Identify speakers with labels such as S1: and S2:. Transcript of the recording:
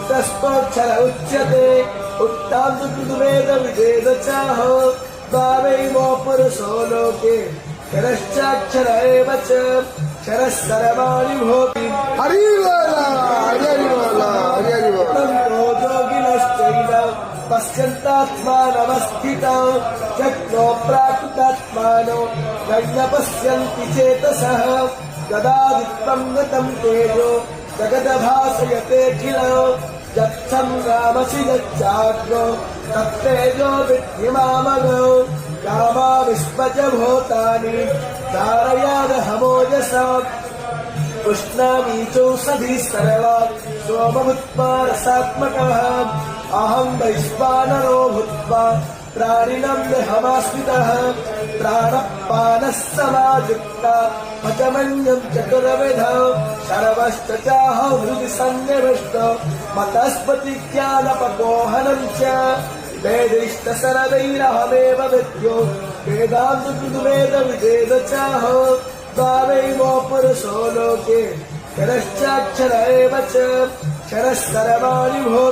S1: तस्माक्षर उच्यते उत्तान्तुवेद विवेद चाहो द्वावैमो पुरुषो लोके क्षरश्चाक्षर एव च क्षरः सर्वाणि भोति
S2: हरि बोला हरि बोला हरि बोला
S1: योगिनश्चैव पश्यन्तात्मानवस्थितौ शक्नो प्राकृतात्मानो न पश्यन्ति चेतसः यदादित्यं गतं तेजो जगद्भासयतेऽखिलो यच्छं रामसि यच्चाग्रो तत्तेजो विद्धिमामगौ कामाविश्वच भूतानि धारयादहमोजसा उष्णामीचौषधिः सर्वा सोमभूत्वा रसात्मकः अहं वैश्वानरो भूत्वा प्राणिनं देहमाश्रितः प्राणपानः समायुक्ता पचमन्यं चतुर्विधौ सर्वश्च चाहं हृदि सन्निविष्टो मतस्पतिज्ञानपकोहनं च वेदैस्तसर्वैरहमेव विद्यो वेदान्तकृतवेद विवेद चाहो द्वावैमो पुरुषो लोके क्षरश्चाक्षर एव च क्षरः सर्वाणि भो